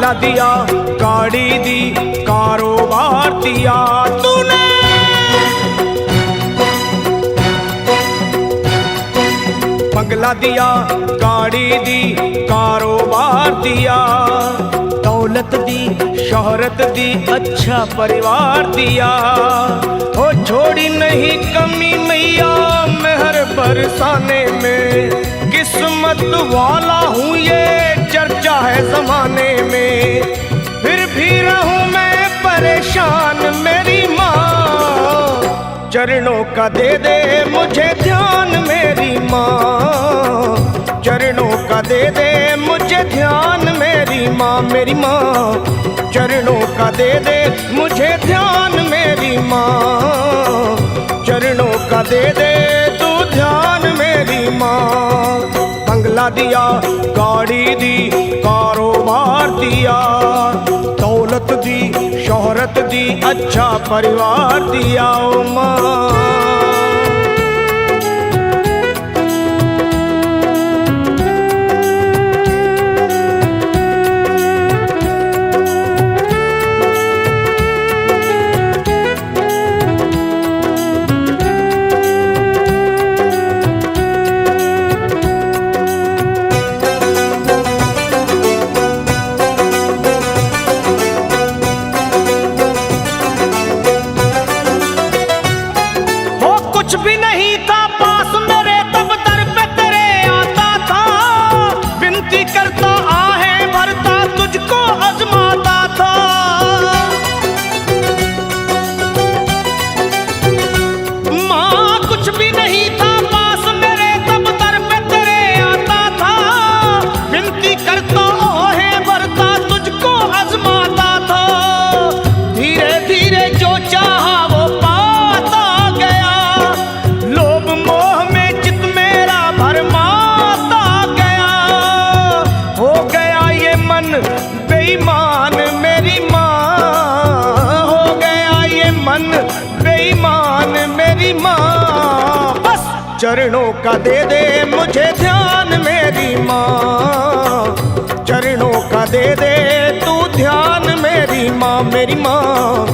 बंगला दिया, गाड़ी दी, कारोबार दिया तूने। बंगला दिया, गाड़ी दी, कारोबार दिया, दौलत दी, शोहरत दी, अच्छा परिवार दिया। ओ छोड़ी नहीं कमी मैया मेहर बरसाने में, किस्मत वाला हूँ ये चर्चा है जमाने में। फिर भी रहूं मैं परेशान मेरी माँ, चरणों का दे दे मुझे ध्यान मेरी माँ, चरणों का दे दे मुझे ध्यान मेरी माँ, मेरी माँ चरणों का दे दे मुझे ध्यान मेरी माँ, चरणों का दे दे तू ध्यान मेरी माँ। बंगला दिया, गाड़ी दी, कारोबार दिया, दौलत दी, शोहरत दी, अच्छा परिवार दिया ओ माँ। कुछ भी नहीं था पास मेरे तब दर पे तेरे आता था, विनती करता आहें भरता तुझको आजमाता था। माँ कुछ भी नहीं था पास मेरे तब दर पे तेरे आता था, विनती करता आहें भरता तुझको आजमाता था। धीरे धीरे जो चाहा वो पाता गया, लोभ मोह में चित मेरा भरमाता गया। हो गया ये मन बेईमान मेरी माँ, हो गया ये मन बेईमान मेरी माँ। बस चरणों का दे दे मुझे ध्यान मेरी माँ, चरणों का दे दे तू ध्यान मेरी माँ, मेरी माँ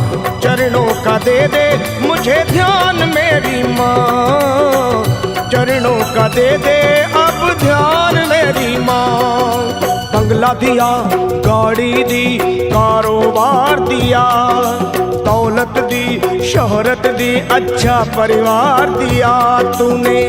चरणों का दे दे मुझे ध्यान मेरी माँ, चरणों का दे दे अब ध्यान मेरी माँ। बंगला दिया, गाड़ी दी, कारोबार दिया, दौलत दी, शोहरत दी, अच्छा परिवार दिया तूने।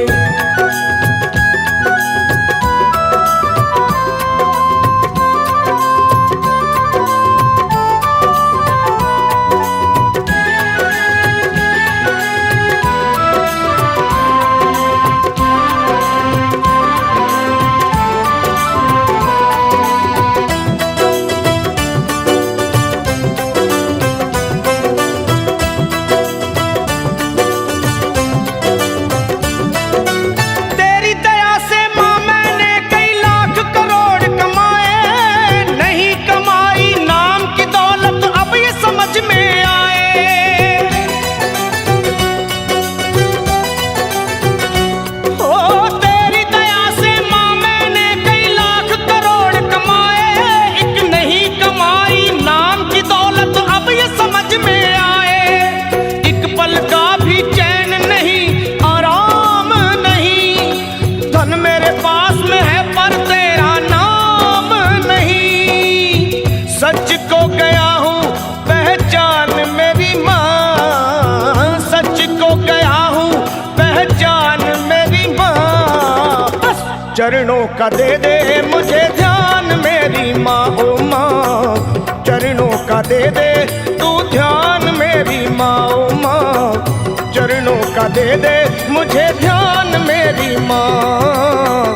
सच को गया हूँ पहचान मेरी माँ, सच को गया हूँ पहचान मेरी माँ। बस चरणों का दे दे मुझे ध्यान मेरी माँ, ओ माँ चरणों का दे दे तू ध्यान मेरी माँ, ओ माँ चरणों का दे दे मुझे ध्यान मेरी माँ,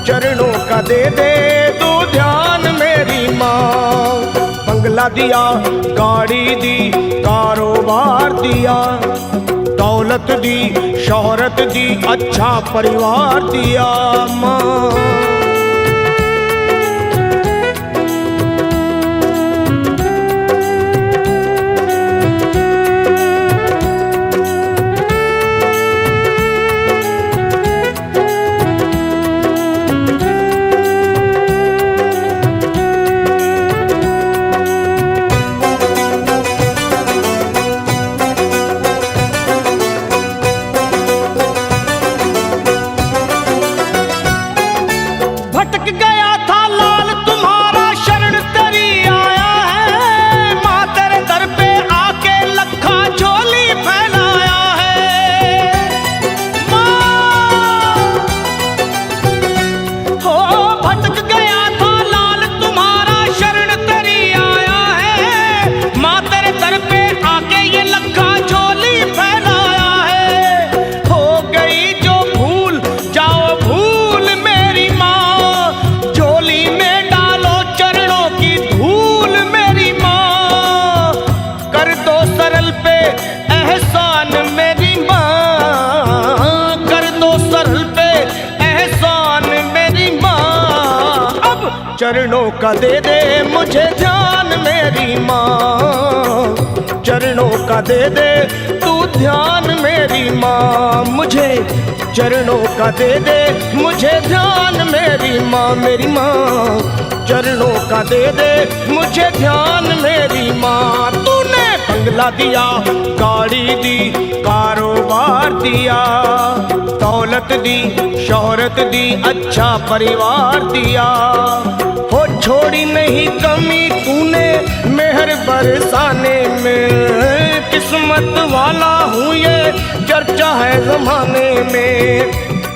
चरणों का दे दे तू ध्यान मेरी माँ। बंगला दिया, गाड़ी दी, कारोबार दिया, दौलत दी, शोहरत दी, अच्छा परिवार दिया माँ। सरल पे एहसान मेरी माँ, कर दो सरल पे एहसान मेरी माँ। अब चरणों का दे दे मुझे ध्यान मेरी माँ, चरणों का दे दे तू ध्यान मेरी माँ। मुझे चरणों का दे दे मुझे ध्यान मेरी माँ, मेरी माँ। चरणों का दे दे मुझे ध्यान मेरी माँ। तूने बंगला दिया, गाड़ी दी, कारोबार दिया, दौलत दी, शोहरत दी, अच्छा परिवार दिया। हो छोड़ी नहीं कमी तूने मेहर बरसाने में, किस्मत वाला हूँ ये चर्चा है जमाने में।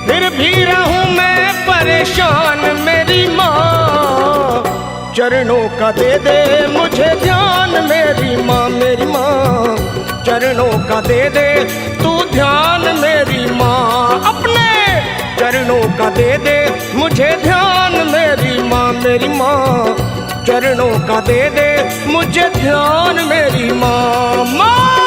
फिर भी रहूं मैं परेशान मेरी माँ, चरणों का दे दे मुझे ध्यान मेरी माँ, मेरी माँ। चरणों का दे दे तू ध्यान मेरी माँ, अपने चरणों का दे दे मुझे ध्यान मेरी माँ, मेरी माँ। चरणों का दे दे मुझे ध्यान मेरी माँ, माँ।